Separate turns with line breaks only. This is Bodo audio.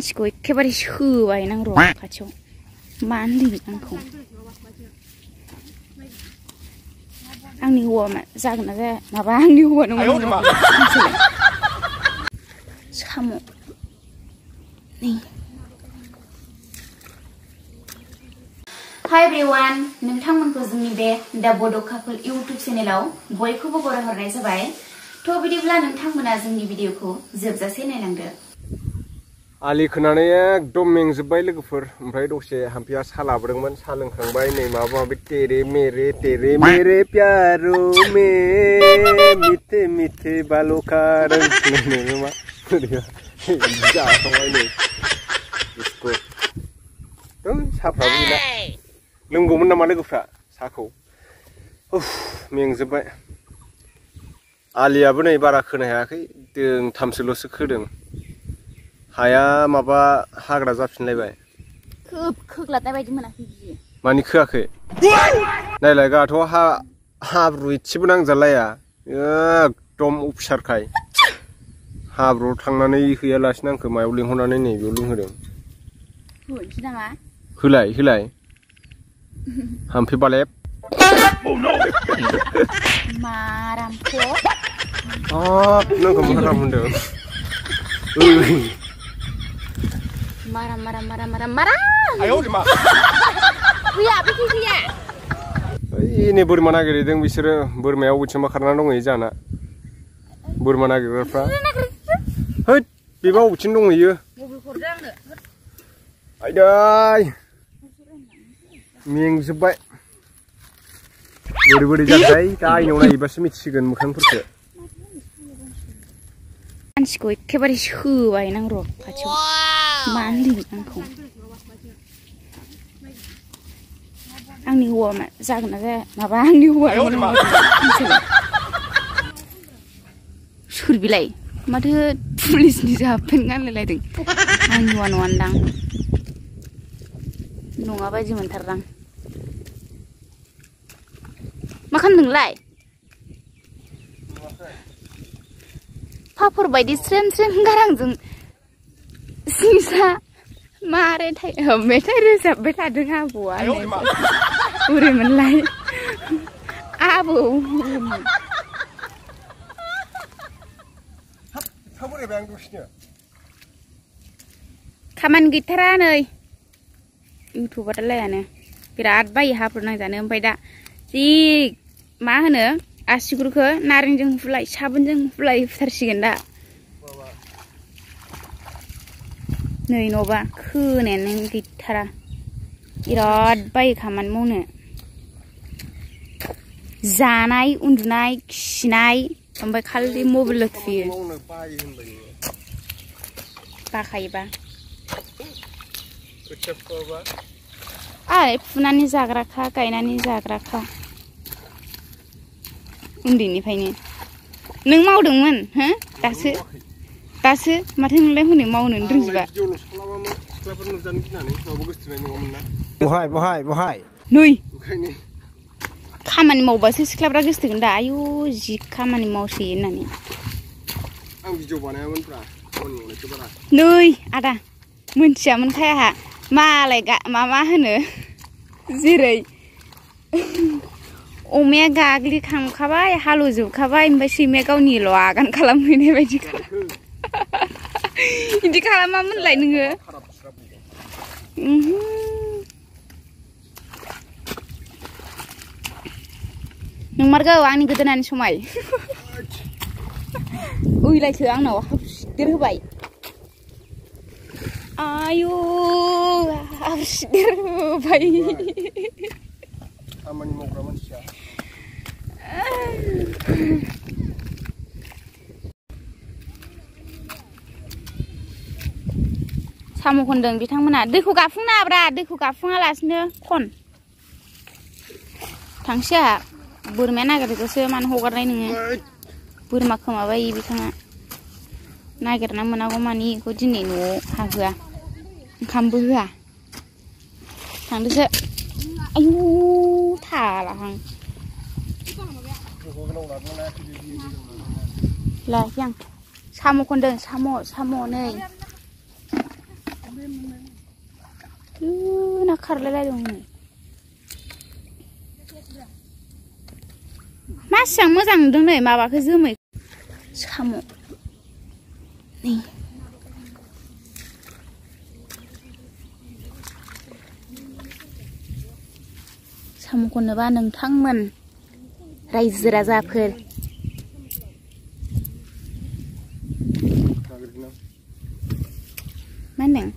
मानसिखौ एखेबारे सोबाय नां र' खाथियाव मानो लिङो आंखौ आंनि हौवा जागोन ना जाया माबा आंनि हौवा नङा साम' नै हाय एभ्रिवान नोंथांमोनखौ जोंनि बे दा बड' कापोल इउटुब चेनेलाव बयखौबो बरायहरनाय जाबाय थ' बिदिब्ला नोंथांमोना जोंनि भिडिअखौ जोबजासे नायलांदो
आलि खोनानै एकदम मेंजोब्बाय लोगोफोर ओमफ्राय दसे हाम्फिया सा लाबोदोंमोन सा लोंखांबाय नै माबा माबि तेरे मेरे प्यारो मे मिथे मिथे बालो खार मा जाखांबाय नै बिस्कुट साफ्राबो गैला लोंगौमोन नामा लोगोफ्रा साखौ मेंजोब्बाय आलियाबो नै बारा खोनो हायाखै दोंथामसोल'सो खोदों हाया माबा हाग्रा जाफिनलायबाय
खोग्लाबनाय बायदि मोनाखै बियो
मानि खोआखै नायलाय गाथ' हाब्रु एसेबो नांजालाया एकदम अफिसारखाय हाब्रुआव थांनानै हैयालासिनो आंखौ मायाव लिंहरनानै नै बेयाव लोंहोदों
होनोसै नामा
होलाय हाम्फि बालेब
मारामखौ
नोंखौ माराम होनदों
माराम फैया
नै बोरमा नागिरहैदों बिसोरो बोरमाया अबेथिंबा खारनानै दंहैयो जाना बोरमा नागिरग्राफ्रा हैद बेबा अबेथिं दंहैयो आयदै मेंजोब्बाय बोरै जाबाय दा आइनाव नायोबासो मिथिसिगोन मोखांफोरखौ
मानसिखौ एखेबारे सोबाय नां र' खाथियाव मानो लिङो आंखौ आंनि हौवा जागोन ना जाया माबा आंनि हौवा सोर बिलाय माथो पुलिसनि हाबपेन्ट गानलायलायदों आंनि हौवा नङानदां नङा बायदि मोनथारदां मा खालामदोंलाय पापर बायदि स्रेम गारांजों सिंसा मेथाइ रोजाबबाय थादों आबौआ बोरैमोनलाय आबौ खामानि गैथारा नै इउटुबारलायानो बिराद बायो हाब्रु नांजानो ओमफ्राय दा जि मा होनो आसिगुरखौ नारेंजों हुलाय साबोनजों हुलाय फुथारसिगोन दा नै न'बा खोनायानो गैथारा बिराद बायो खामानि मावनो जानाय उन्दुनाय खिनाय ओमफ्राय खालि मबाइल थुयो बाखायोबा आरे फुनानै जाग्राखा गायनानै जाग्राखा उन्दैनिफ्रायनो नों मावदोंमोन हो दासो माथो नोंलाय हनै मावनो रोंजोबा
बहाय
नै खामानि मावबासो सिख्लाफ्रा गोसोथोगोन दा आयु जि खामानि मावसोयो होननानै
आं भिडिअ बानायामोनब्रा
नै आदा मोनथियामोनखाय आंहा मालाय मामा होनो जेरै अमाया गाग्लिखांखाबाय हालौजोबखाबाय ओमफ्राय सैमाया गावनिल' आगान खालामहैनाय बायदि बिदि खालामामोनलाय नोङो नंमारगौ आंनि गोदोनानि समाय ओइलायसो आंनाव हाबसिदेर होबाय आयु हाबसिदेर होबाय
खामानि मावग्रा मानसिया
साम' खनदों बिथांमोना दैखौ गाफुंनाब्रा दैखौ गाफुङालासिनो खन थांसै आहा बोरमाया नागिरदोंसो मानो हगारनाय नोङो बोरमा खोमाबाय बिथाङा नागिरना मोनागौ मानि बेखौ दिनै न'आव हाहोआ ओंखामबो होआ थांदोसो आयु थालाहां लायाखै आं साम' खनदों साम' नै ना खारलाय दं नै मासेबां मोजां नुदों नै माबाखौ जोमै साम' नै साम' खननोबा नोंथांमोन रायजो राजाफोर मा होनदों?